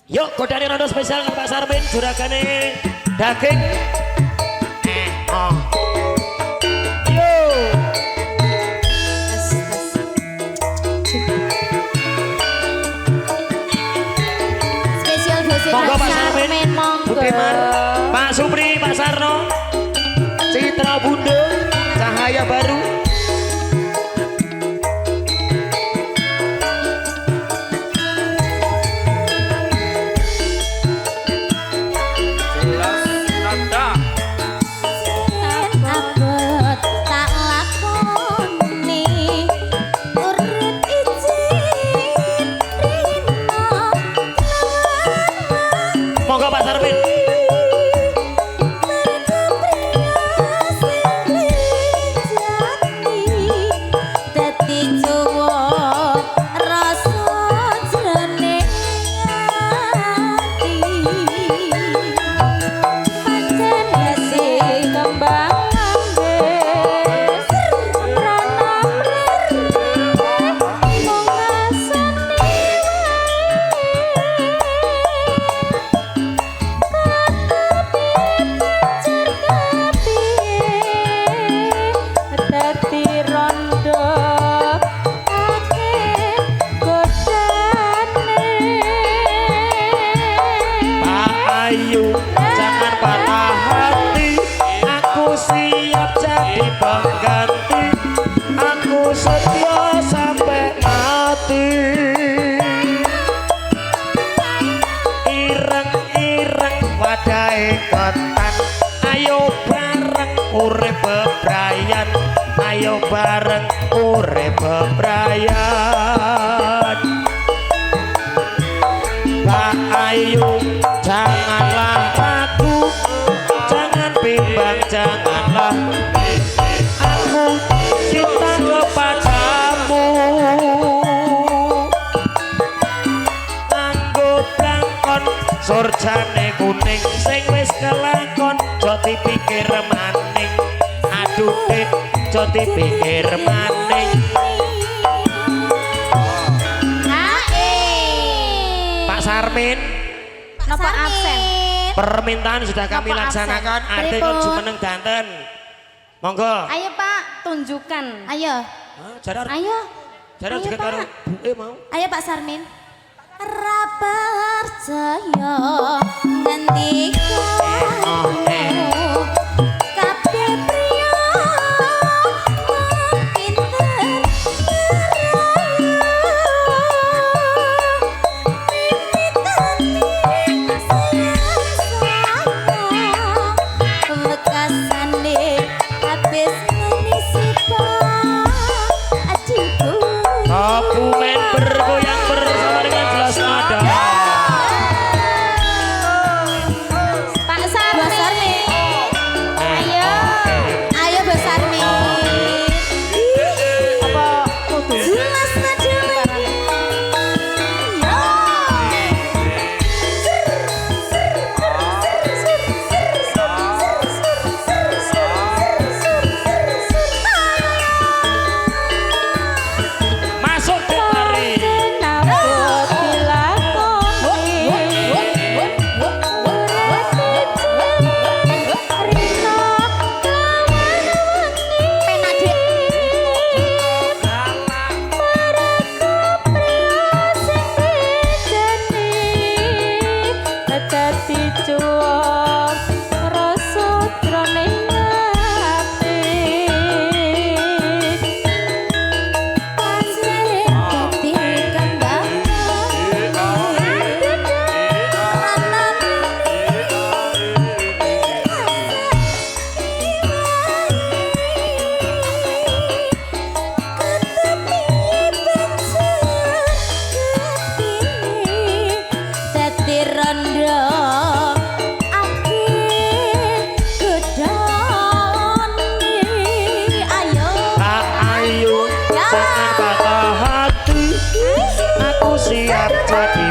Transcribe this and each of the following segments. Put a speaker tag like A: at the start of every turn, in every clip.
A: Yuk godane rondo spesial Pak Sarmin juragane daging. Oh. Yo.
B: Spesial gosip
A: Monggo Pak
B: Sarmin,
A: Sarmin,
B: monggo.
A: Pak Supri, Pak Sarno, Citra Bunda, Cahaya Baru. Monggo Pak Sarmin. Jangan patah hati, aku siap jadi pengganti, aku setia sampai mati. Ireng-ireng wadai ketan, ayo bareng urip bebrayan, ayo bareng urip bebrayan. Pak Ayu, janganlah ragu, jangan bimbang, janganlah aku cinta kepadamu. Nganggo blangkon surjane kuning, sing wis kelakon aja dipikir maning. Aduh dik, aja dipikir maning. Pak Sarmin,
B: Napa absen?
A: permintaan sudah kami
B: Napa
A: laksanakan.
B: absen?
A: Ade
B: Pripun?
A: kok jumeneng danten. Monggo.
B: Ayo Pak, tunjukkan. Ayo.
A: Jarar.
B: Ayo.
A: Jarar
B: Ayo,
A: juga
B: Pak.
A: karo mau.
B: Ayo Pak Sarmin. Ra percaya ngendikamu. Kabeh priya pinter
A: Dokumen bergoyang bersama dengan jelas nada.
B: Pak Sarmin. Ayo. Ayo Pak Sarmin. Apa kudu? Jelas nada.
A: Masuk Betari.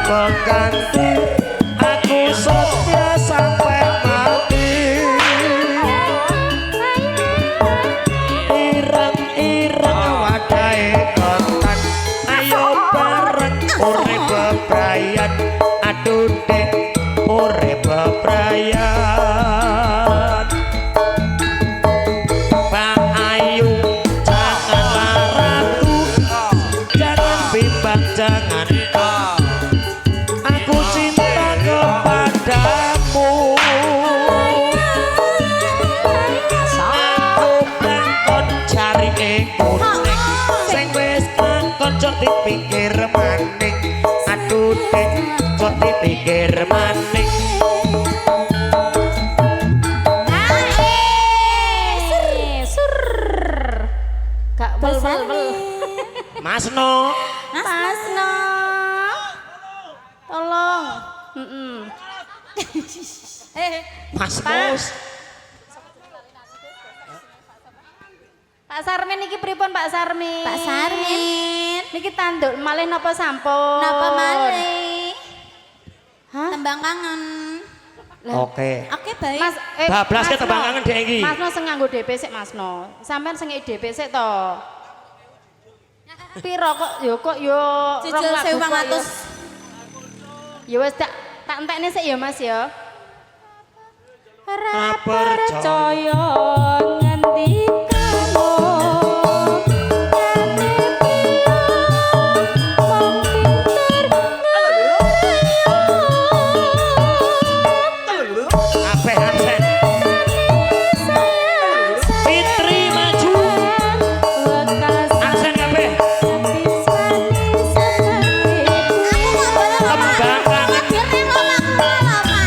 A: Pengganti, aku setia sampai mati. Ireng-ireng wadai kontan, ayo bareng urip bebrayan. Aduh sayang jangan aku cinta kepadamu aku bangkon cari kuning sing wis bangkon cok dipikir maning aduh dek cok dipikir maning Masno
B: Masno. Tolong.
A: Mas Bos
C: Pak Sarmin iki pripun Pak Sarmin?
B: Pak Sarmin.
C: Niki tanduk malih napa sampun?
B: Napa malih?
C: Hah?
B: Tembang kangen.
A: oke
B: Oke, baik.
C: Mas,
A: bablas ke
C: Masno.
A: tembang kangen dek iki
C: Masno sing nganggo DP sik Masno. Sampeyan sing DP sik to. Piro kok yo
B: Cicil 1.500.
C: Ya wis tak entekne sik ya Mas ya.
A: Ora percaya
C: ngendikamu
A: kabeh absen Fitri maju absen kabeh
B: Aku nggak boleh loh, Pak.
A: Tembang kangen.
B: Biar nengok aku loh, Pak.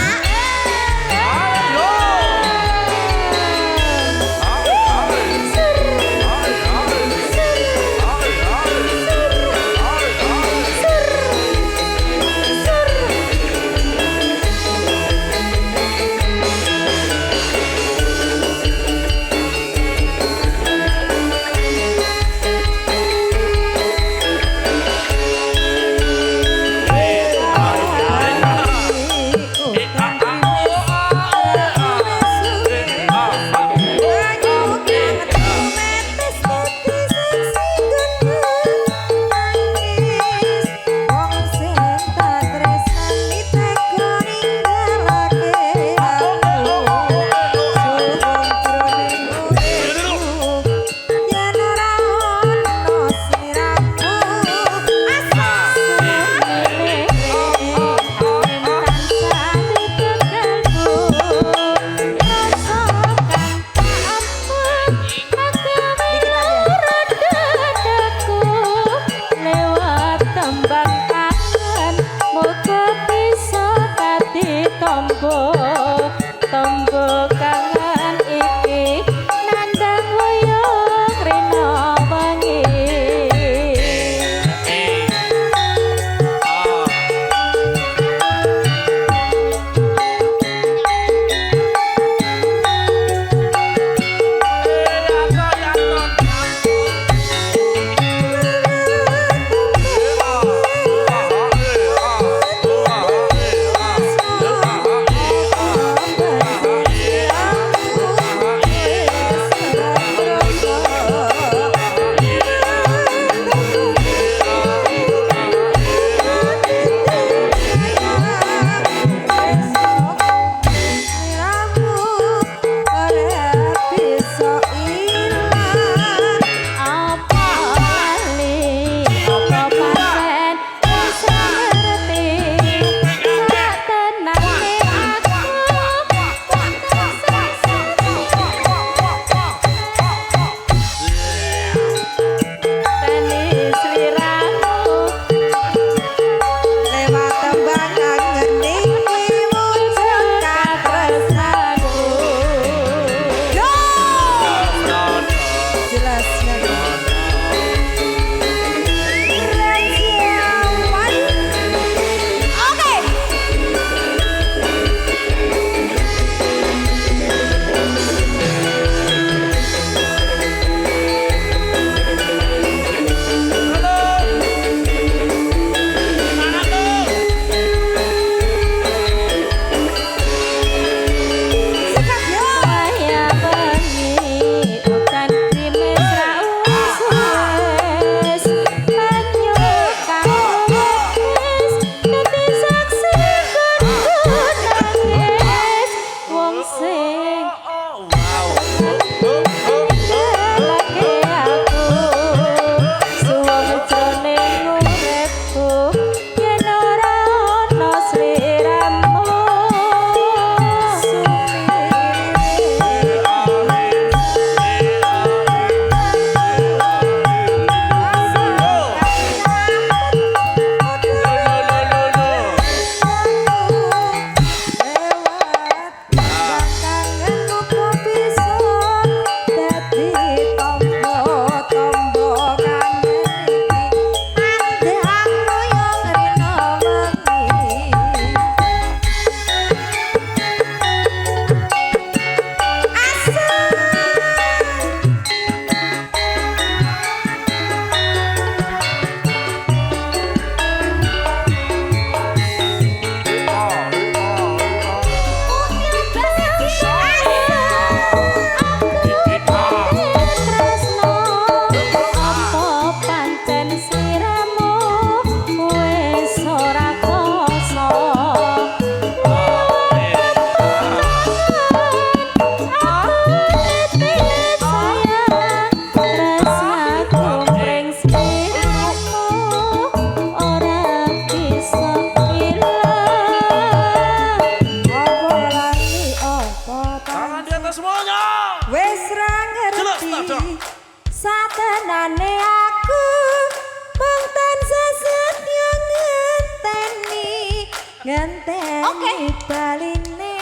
D: genteni baline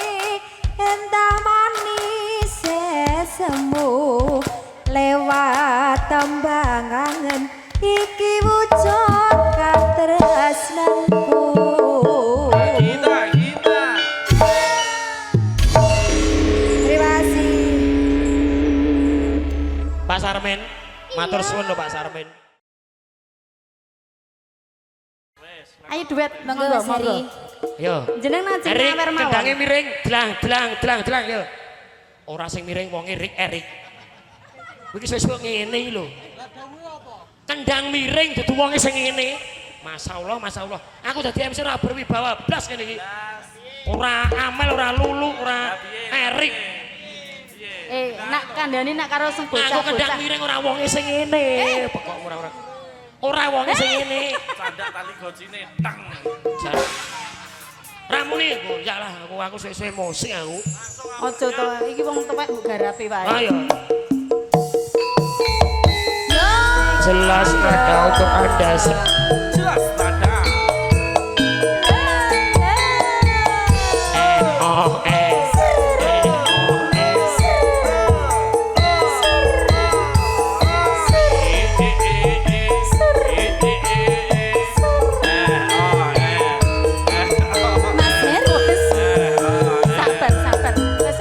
D: entah manis semu lewat tembang angen iki wujud katresnanku.
E: Kita
D: Terima kasih.
A: Pak Sarmin, matur suwun lho Pak Sarmin.
C: Ayo duet,
B: Monggo Mas Heri.
A: Yo.
C: Jeneng nang
A: Erik,
C: jeneng mawon.
A: kendange miring, dlang yo. Ora sing miring wong Erik. Iki sesuk ngene iki lho. Kendang miring dudu wonge sing ngene. Masyaallah. Aku dadi MC ora berwibawa blas ngene iki. Ora Amel, ora Lulu, ora Erik.
C: Nak kandhani nak karo sing
A: Aku kendang
C: bocah-bocah.
A: miring ora wonge sing ngene. Pokok ora wonge sing ngene.
E: candak tali gojine tang.
A: Ramune kok ya lah aku sesuk emosi aku.
C: Aja to, iki wong tuwek mbok garapi wae.
A: Ayo. Jelas nada untuk Anda.
E: Jelas nada.
B: Mas Heri.
C: Sabar. Wes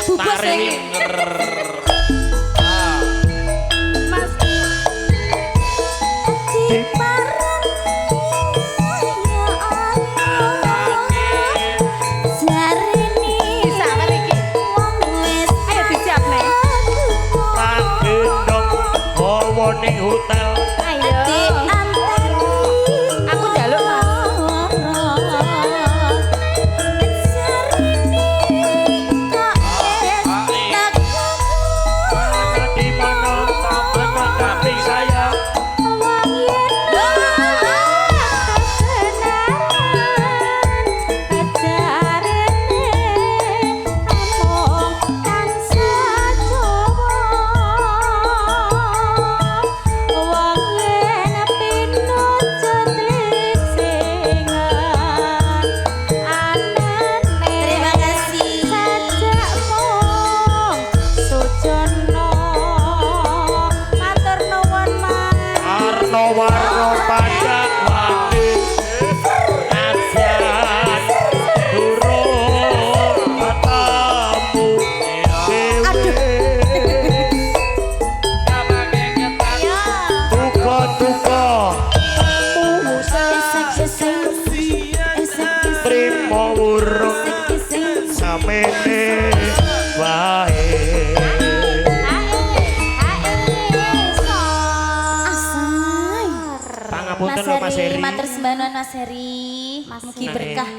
B: Bubus
A: Tarik.
B: iki.
C: Mas bisa kan iki. Ayo disiapne.
A: Tak gendong hawa ning hotel.
C: Ayo. Aku njaluk Mas.
A: Di mana tapi saya
B: Terima kasih.
A: Arno warno pada wati Adan durung ketemu Tuko Trimo urung samene wae Pangapunten lho Mas Heri.
B: Matur sembahan Mas Heri. Mugi berkah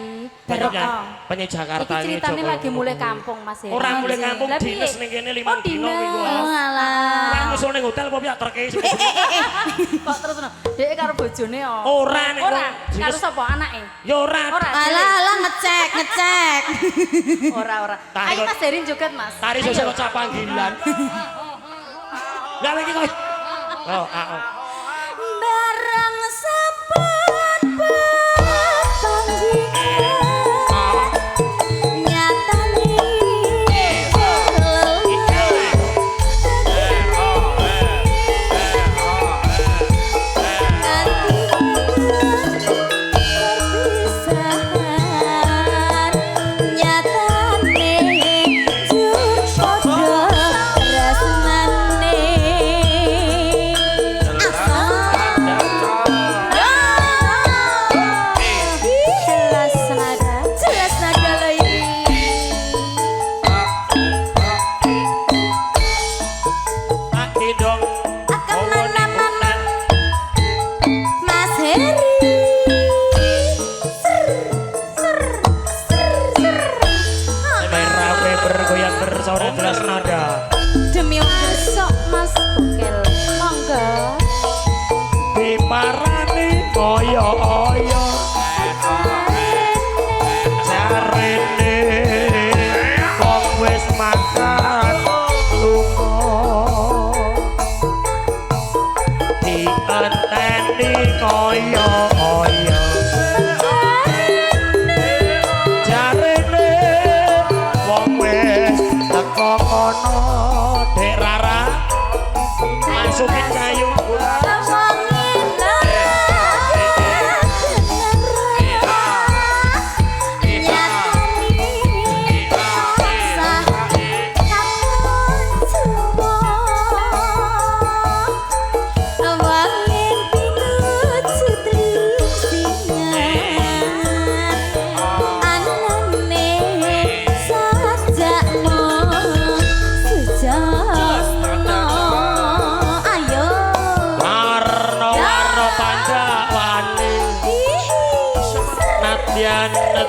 B: barokah.
A: Penyi Jakarta
C: Iki
A: ini
C: ceritane
A: Joko.
C: lagi mulai kampung Mas Heri.
A: Ora mulai kampung
C: Lah, piye?
A: dinas ning kene 5
C: Oh,
A: dino
C: dinas.
A: minggu.
B: Oh alah.
A: Lah musuh ning hotel apa piye terke sih?
C: Kok terus no? Dek karo bojone yo.
A: Ora nek
C: Ora,
A: wong
C: karo
A: dinas.
C: sapa anake?
A: Ya ora.
C: Ora.
B: Alah ngecek.
C: Ora.
A: Tari
C: Ayo
A: kok-
C: Mas Heri joget Mas.
A: Tari
C: Ayo.
A: sesuk kok panggilan. Lah iki kok. Oh.
B: Barang sampun panggilan nyatane perpisahan nyatane jur padha rasane jelas nada lagi.
A: Tak gendong.
B: Akan
A: hawa ning
B: mana-mana.
A: hotel.
B: Mas Heri.
A: Merah bergoyang bersorak jelas nada.
B: Demi wong besok Mas Bukel. Monggo.
A: Diparani oyo-oyo. Jarene wong wis makan lunga. Dienteni muni kaya kaya jarene wong wis teko kono Dek Rara masukin kayu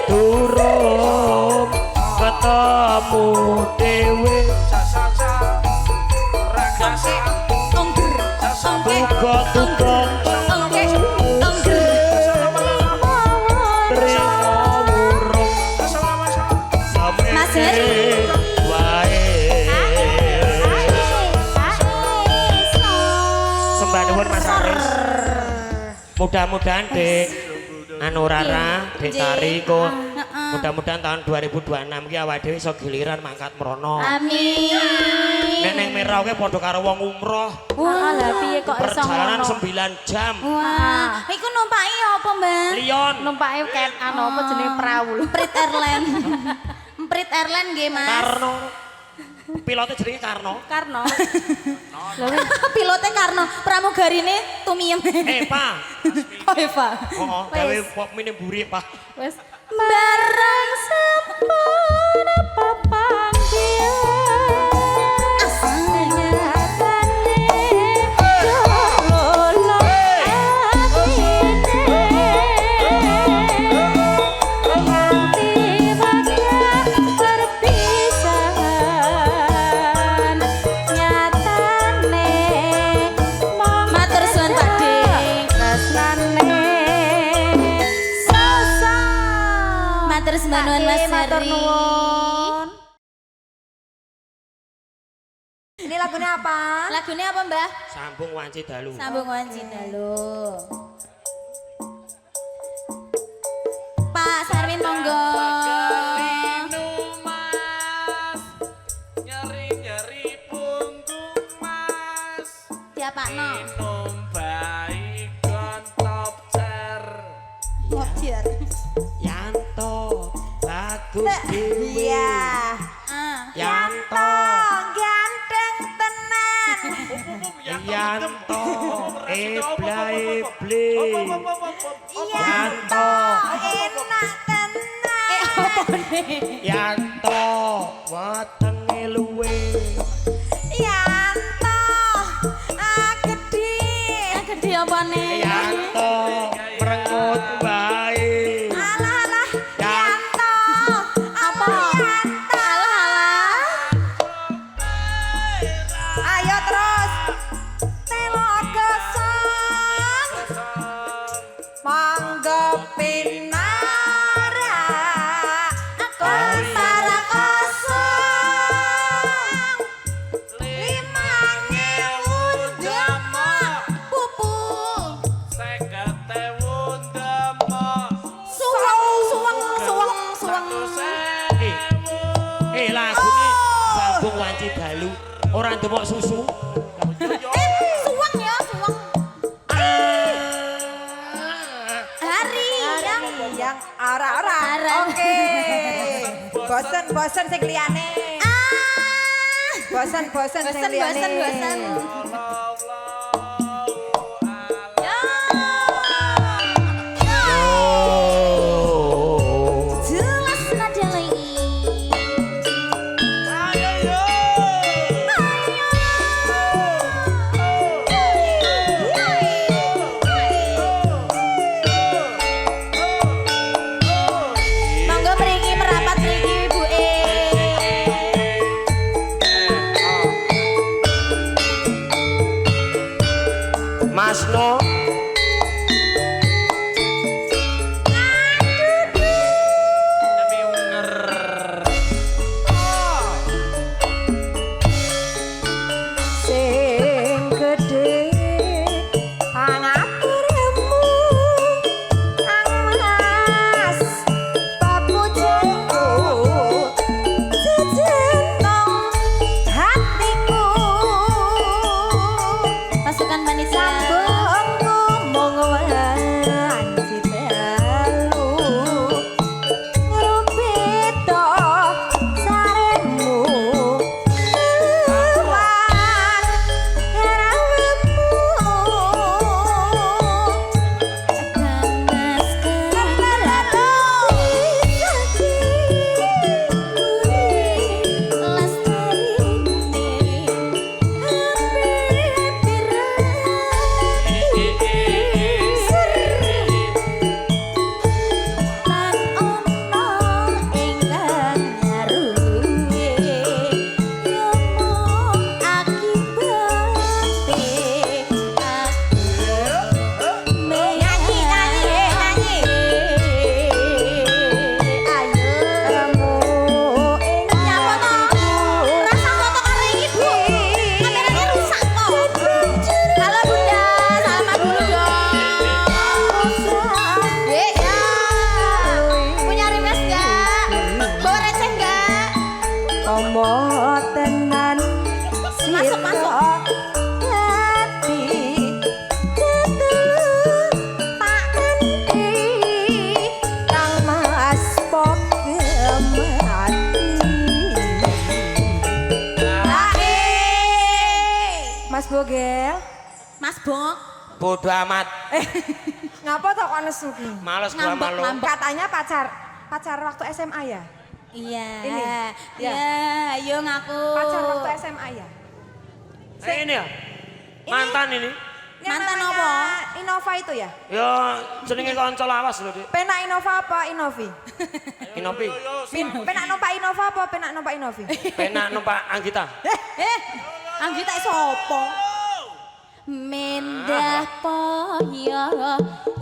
A: durung ketemu dewe tuga-tuga
B: Mas Heri
A: sembah nuwun Mas Aris mudah-mudahan Dek anu Rara Dek Tari kok mudah-mudahan tahun 2026 ki awake dhewe iso giliran mangkat mrono.
B: Amin.
A: Nek ning Merau ki padha karo wong umroh.
C: Wah, lah piye kok iso
A: perjalanan
C: ngono?
A: 9 jam.
B: Wah, iku numpaki apa, Mbak?
A: Lion.
C: Numpake ket anu apa jenenge perahu lho.
B: Prit Airline. Prit Airline nggih, Mas.
A: Karno. Pilotnya jenenge Karno.
C: Karno.
B: Pilotnya Karno, pramugarine Tumiem.
A: Pak.
B: Oh, Eva.
A: Heeh, gawe pop mini mburi, Pak.
C: Wes
B: Barang sampun papanggilan asane lolo atine nganti bakal perpisahan nyatane matur suwun Pakde tresnane matur nuwun Mas Heri.
D: Ini lagunya apa?
B: Lagunya apa, Mbah?
A: Sambung wanci dalu.
B: Sambung wanci dalu. Pak Sarmin monggo.
E: Nyeri-nyeri punggung Mas.
B: Diapakno?
E: Minum baik top cer.
B: Mobiar.
A: Yanto bagus dewe.
D: Iya.
A: Yanto
D: Ganteng tenan.
A: Yanto ebla-eble. Yanto
D: Enak tenan.
A: Yanto wetenge luwe.
D: Yanto gede.
B: Gede apane?
A: Yanto merengut wae.
D: Alah
A: Yanto
D: Yanto. Apa Yanto?
B: Alah.
D: Ayo terus. Telo gosong. Monggo pinara. Kontara kosong. 5.000 demak.
B: Pupu.
E: 50.000 demak.
B: Suweng.
A: lagune sambung wanci dalu ora ndemok susu.
B: Suweng ya, suweng. Hari
D: yang ora-ora. Oke. Bosen sing liyane. Bosen sing liyane.
B: bosen. Jelas nada lagi. Monggo mriki merapat mriki ibuke.
D: Gel?
B: Mas Bok.
A: Bodoh amat.
D: Ngapa tok kok nesu ki?
A: Males gua
B: Ngambek,
A: malu.
B: ngambek.
D: Katanya pacar waktu SMA ya?
B: Iya.
D: Ini?
B: Iya, ayo ngaku.
D: Pacar waktu SMA ya?
A: Ini ya? Mantan ini.
D: Yang
B: Mantan
D: namanya
B: apa?
D: Innova itu ya?
A: Ya jenenge kanca lawas lho, Dik.
D: Penak Innova apa Innovi?
A: Inopi.
D: Penak numpak Innova apa penak numpak Innovi?
A: Penak numpak Anggita.
B: Anggita sapa? Mendah poyo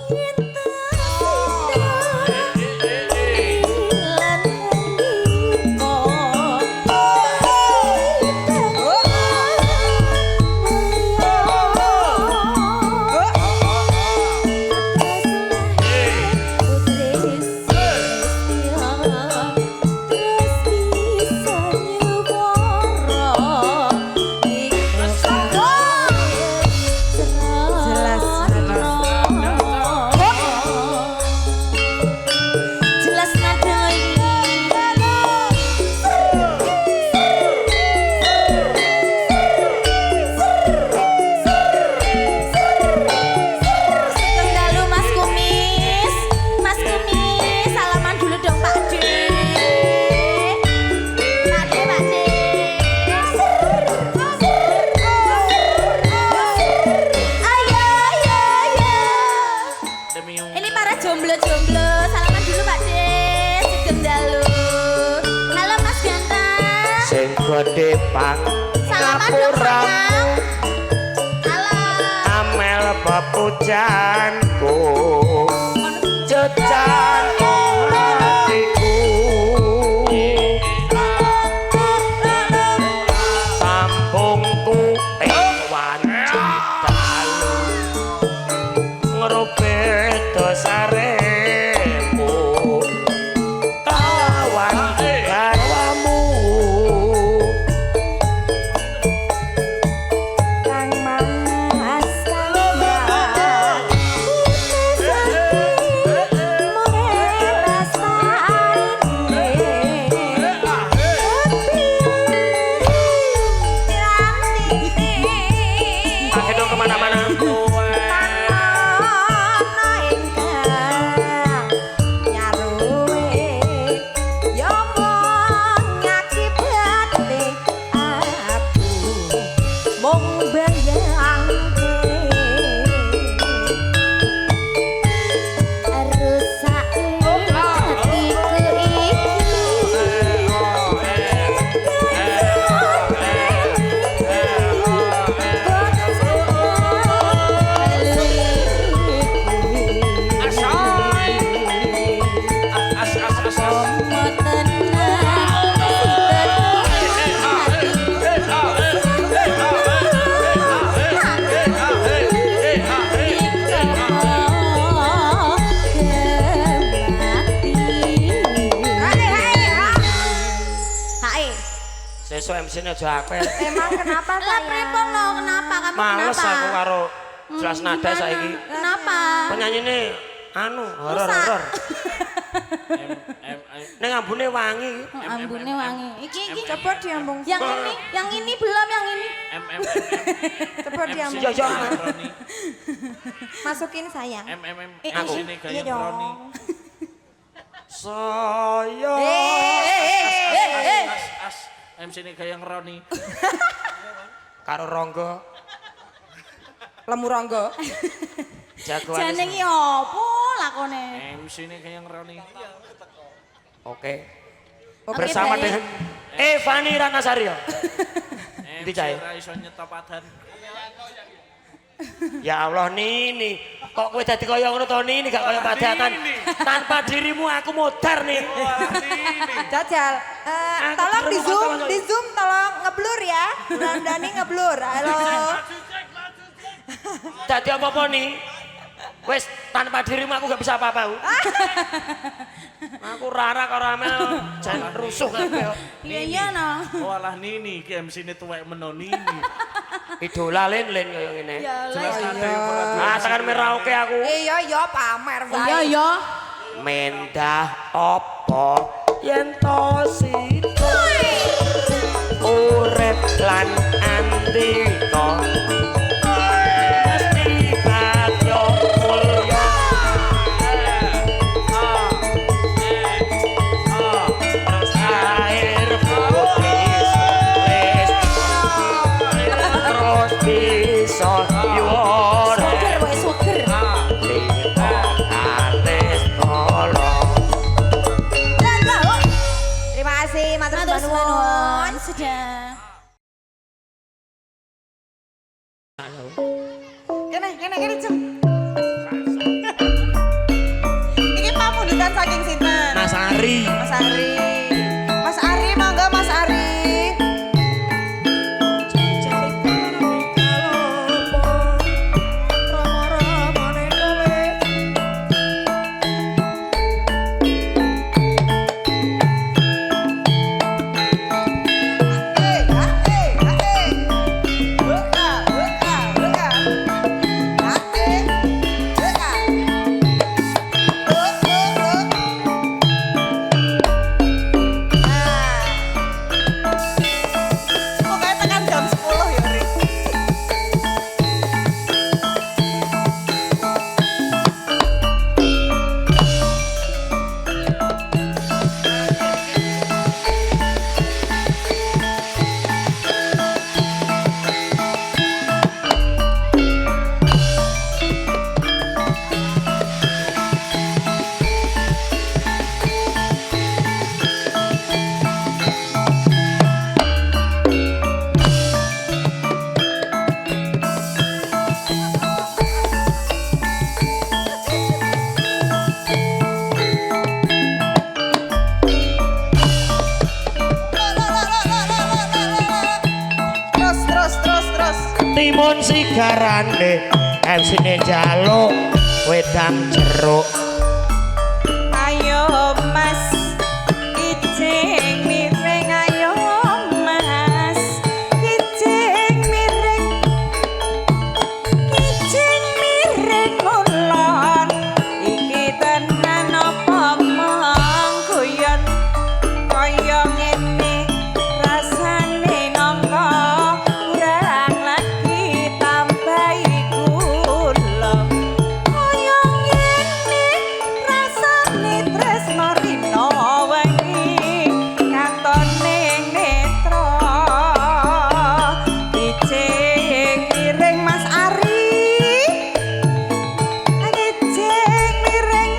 B: yen jomblo-jomblo, salaman dulu Pak De. Sugeng dalu. Halo Mas Ganteng.
A: Sing gede pang
B: Salaman dong sayang. Halo.
A: amel pepujanku cecan hatiku sambungku wanci dalu ngerubet dosaremu kawan garwamu
D: Kang Mas Kang
A: pakai dong kemana-mana Sesuk MC-ne aja akeh.
D: Emang kenapa
B: Lah pripun lo? Kenapa kamu
A: Males
B: kenapa?
A: aku karo jelas nada
B: Gimana?
A: saiki.
B: Kenapa?
A: Penyanyine anu horor-horor. Ning ambune wangi.
B: Oh, ambune wangi. Iki
D: coba diambung.
B: yang ini belum yang ini.
D: Coba diambung.
A: Ya ya.
D: Masukin sayang.
A: Aku.
D: Iya dong.
A: Saya
E: MC ini kayak ngeroni.
A: karo Ronggo
D: Lemu Ronggo.
A: jagoan.
B: Jane iki opo lakone?
E: MC ini kayak ngeroni.
A: Oke.
B: Oke,
A: Bersama
B: baik.
A: dengan Evani Ranasaryo. Ndi cae?
E: MC iso nyetopadan.
A: Ya Allah Nini, kok kowe dadi kaya ngono to Nini, gak kaya padatan. Tanpa dirimu aku modar nih.
D: Jajal.
A: Aku
D: Tolong
A: di rumah
D: di zoom tolong ngeblur ya. Randani ngeblur. Halo.
A: Dadi apa-apa nih? Wes tanpa dirimu aku gak bisa apa-apa. Aku Rara karo Amel jan rusuh kabeh.
B: Iya no.
E: Walah Nini, ki MC ini tuwek meno Nini.
A: Idola len kaya ngene.
E: Jelas nada yang ora duwe.
A: Ah tekan merauke aku.
D: Iya iya pamer wae.
B: Iya ya.
A: Mendah apa yen to sida urip lan andika Ari.
D: Mas Ari. Mas Ari monggo Mas Ari.
A: Timun sigarane MC-ne njaluk wedang jeruk.
D: Ayo Mas, ijing miring ayo Mas, ijing miring ulon. Iki tenan apa mangguyon kaya ngene rasane nangka kurang lagi tambahi gula. Kaya ngene rasane tresno rino wengi katone netra. Ijing miring Mas Ari, ijing miring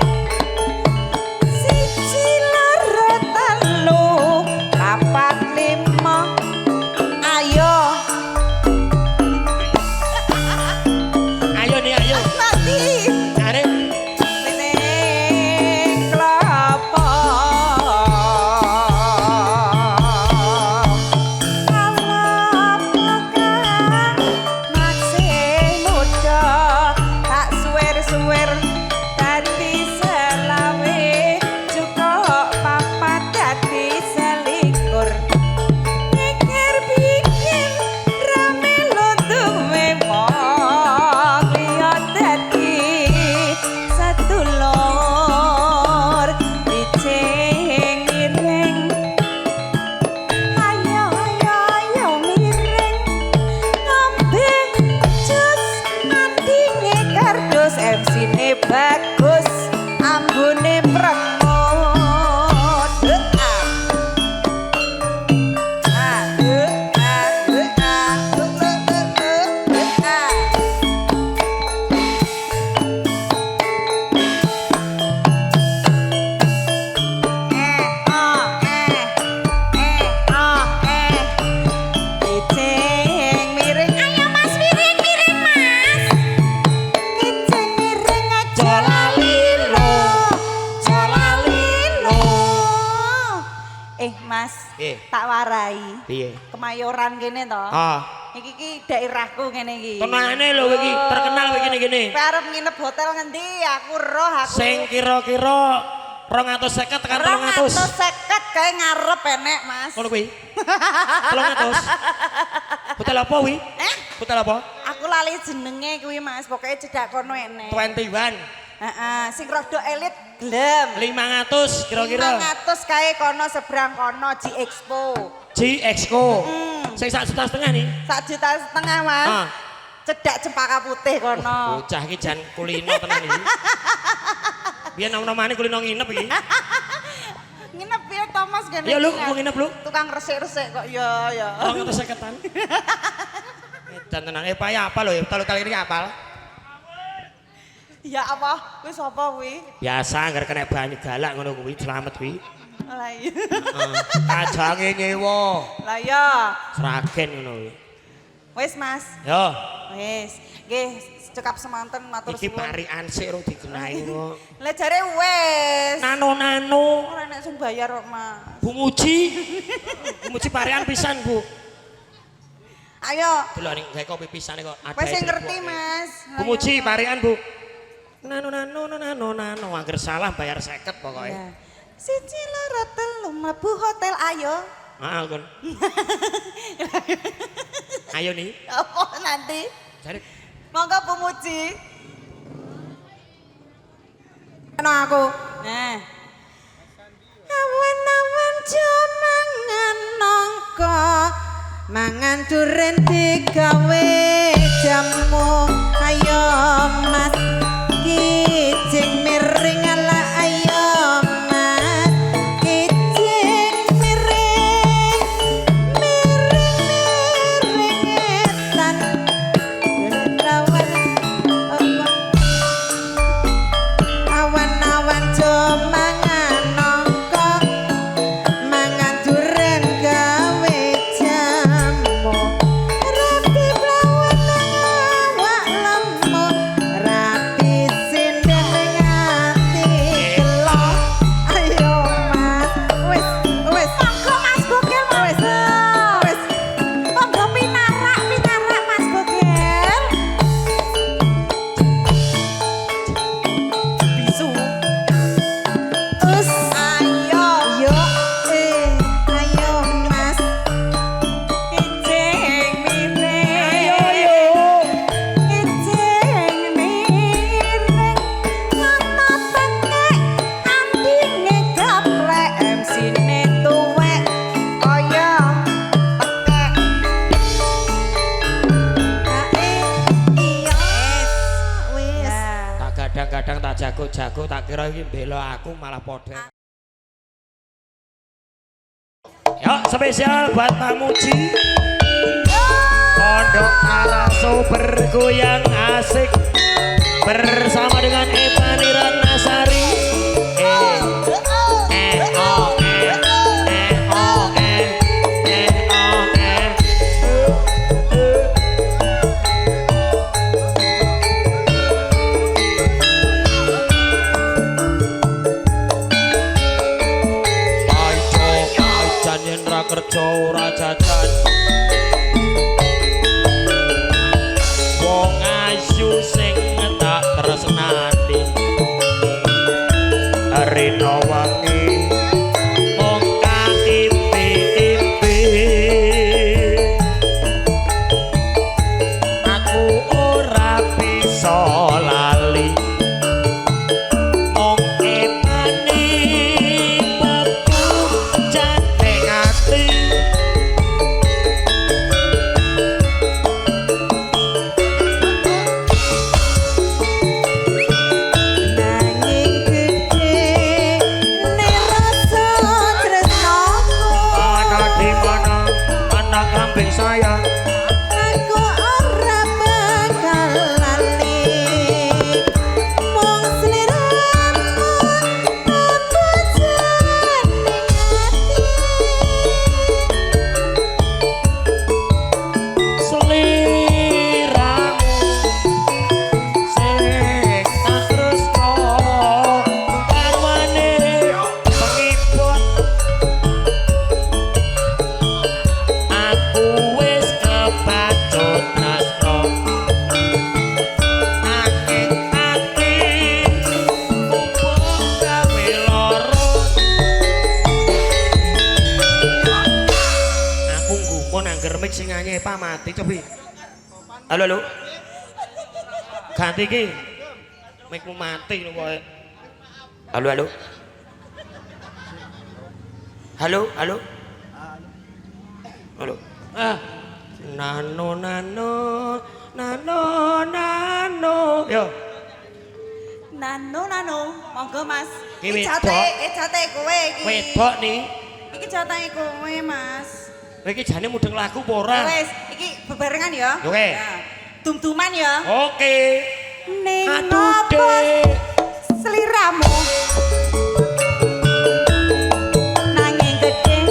D: siji loro telu papat lima. Ayo
A: Ayo nih ayo.
D: mati
A: Arep
D: ning klopo. Masih muda tak suwer-suwer dadi selawe, cukup papat dadi selikur. Pikir bikin rame lo duwe wong liya dadi sedulur. Ijing miring ayo miring ngombe jus andinge kardus. MC-ne bagus ambune premut. Ijing miring ayo Mas, miring Mas. Ijing miring aja lalilo. Mas, tak warai.
A: Piye?
D: Kemayoran kene to. Iki daerahku ngene iki.
A: Tenane lho iki, terkenal iki ngene.
D: Kowe arep nginep hotel ngendi? Aku roh aku.
A: Sing kira-kira 250 tekan 300.
D: 250 kae ngarep enek, Mas.
A: Ngono kuwi. 300. Hotel apa kuwi? Hotel apa?
D: Aku lali jenenge kuwi, Mas. Pokoke cedak kono enek.
A: 21.
D: Heeh, sing rada elit gelem.
A: 500 kira-kira.
D: 500 kae kono seberang kono G Expo.
A: G Expo. Sing 1,5 juta nih.
D: 1,5 juta, Mas. Cedak Cempaka Putih kono.
A: Bocah iki jan kulino tenan iki. Biyen nom-nomane kulino nginep iki.
D: Nginep piye to, Mas kene?
A: Ya lu mau nginep lu.
D: Tukang resik-resik kok ya.
A: 250-an. Edan tenan. Paya apa lho? Telu-telu ini apal.
D: Ya apa? Kuwi sapa kuwi?
A: Biasa anggar kena banyu galak ngono kuwi slamet kuwi.
D: Lah iya.
A: Kajange nyewa.
D: Lah iya.
A: Sragen ngono kuwi.
D: Wes Mas.
A: Yo.
D: Wes. Nggih, cekap semanten matur
A: Iki
D: suwun.
A: parikan sik ro digenahi kok.
D: Lah jare wes.
A: Nano-nano.
D: Ora nek sing bayar kok Mas.
A: Bu Muji. Bu Muji parikan pisan, Bu.
D: Ayo.
A: Delok ning gawe kopi pisan kok ada.
D: Wes sing ngerti Mas.
A: Bu Muji parikan, Bu. Nano, angger salah bayar 50 pokoknya.
D: Siji loro telu mlebu hotel ayo.
A: Maaf kon. Ayo nih.
D: Apa nanti?
A: Cari.
D: Monggo Bu Muji. Ana aku. Nah. Awan-awan jo mangan nangka, mangan duren digawe jamu. Ayo Mas, kijing miring ala ayo Mas, kijing miring, miring-miringetan. Awan-awan jo mangan nangka, mangan duren gawe jamu. Rapi blawan nang awak lemu, rapi sinden ning ati gelo. Ayo Mas, wis monggo Mas Bokel wis. Monggo pinarak Mas Bokel. Bisu. Ayo. Ayo Mas. Kijing miring. Kijing miring. Ngono pekek andine gaplek MC-ne tuwek kaya pekek. Iya. Wis.
A: Tak gadang-gadang tak jago-jago tak kira iki bela aku malah padha. Ya, spesial buat Pak Muji. Pondok Araso bergoyang asik bersama dengan Eva Niranasari. Kerja ora jajan wong ayu sing tak tresnani rina wangi mung kaimpi-impi aku ora bisa lali mung epani metu jane ati.
D: Nanging gedhe ne rasa tresnaku.
A: Ana di mana anak kambing saya?
D: Aku ora bakal lali. Mung sliramu apa jane ati.
A: Seliramu sing tak tresno karwane pengipun aku wis kepacut tresno nanging ati kumpul gawe lara aku nggumun angger mik sing anyep mati cobi. Halo. Ganti iki. Mikmu mati lho kowe. Halo. Halo. Nano. Yo.
D: Nano, monggo Mas.
A: Iki
D: Ejate kowe iki.
A: Wedok nih.
D: Iki jatahe kowe Mas.
A: Kowe iki jane mudeng lagu apa ora?
D: Wes, iki bebarengan ya.
A: Oke.
D: Nah, Dum-duman ya.
A: Oke.
D: Ning
A: Aduh,
D: apa
A: Dek.
D: sliramu? Nanging gedhe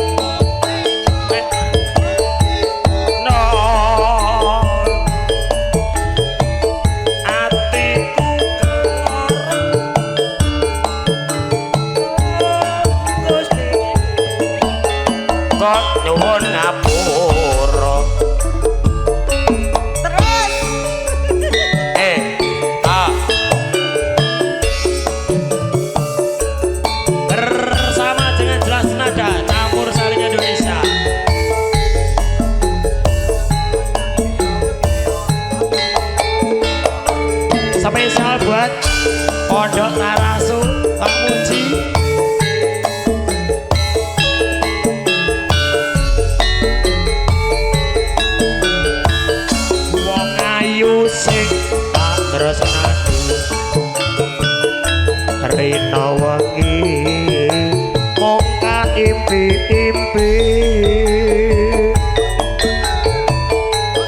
A: No. Pondok Tarasu Pak Muji wong ayu sing tak tresnani rina wengi mung kaimpi-impi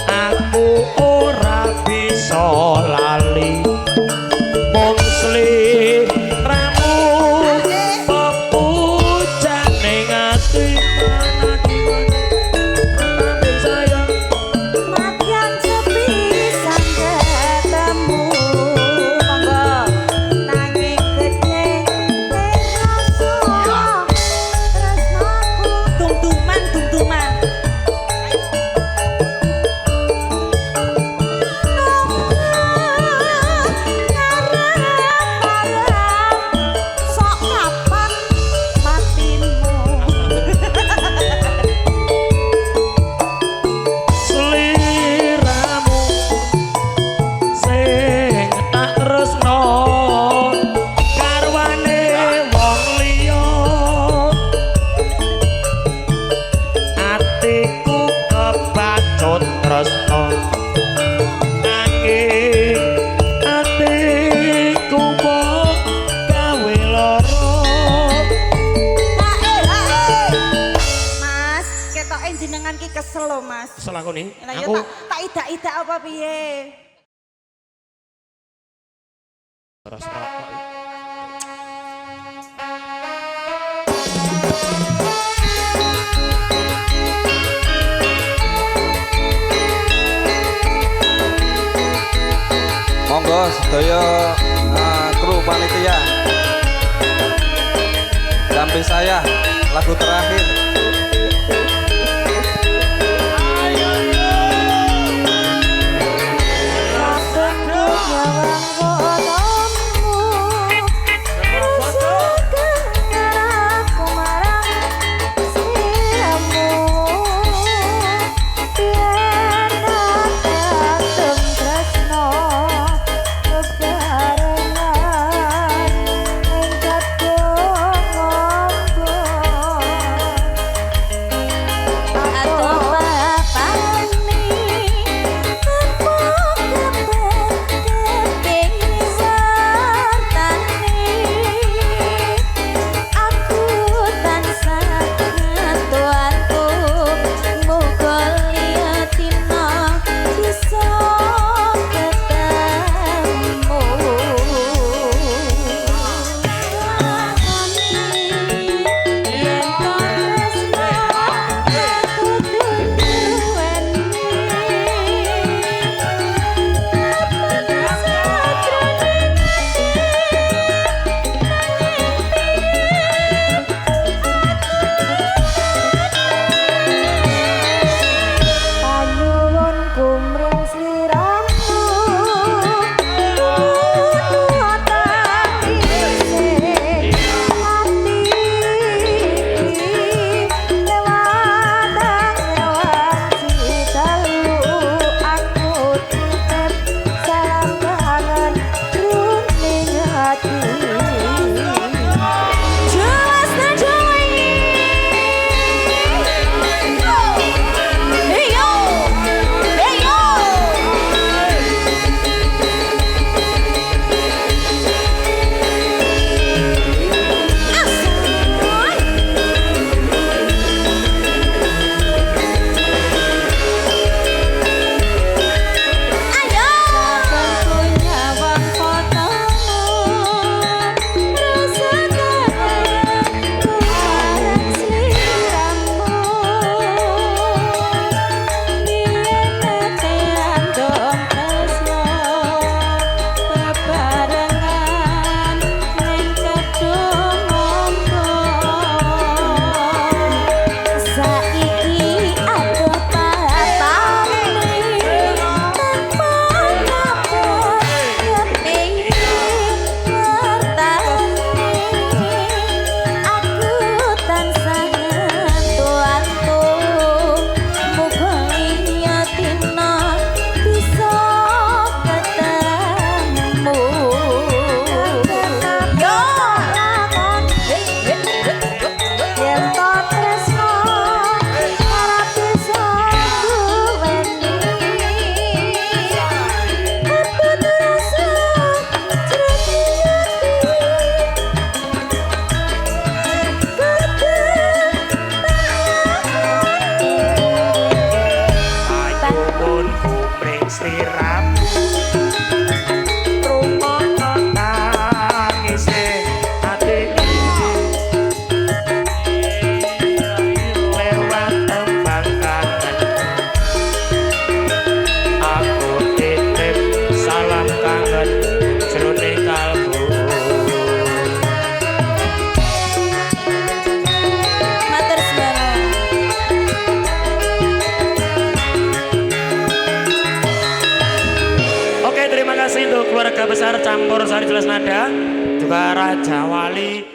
A: aku ora bisa lali mung sliramu pepujan ning ati mana di mana tapi sayang
D: Matian sepisan ketemu monggo nanging gedhe rasa tresnaku tung-tuman sok kapan matimu
A: sliramu sing tak tresno karwane wong liya atiku kebacut tresno nanging atiku mung gawe lara
D: Mas, ketoke jenengan ki kesel lho, Mas.
A: kesel aku nih
D: Lah ya
A: aku
D: tak idak-idak apa piye?
A: terus rokok
F: Monggo sedaya kru panitia. Dampi saya lagu terakhir.
A: kasih untuk keluarga besar Campur Sari Jelas Nada, juga Raja Wali,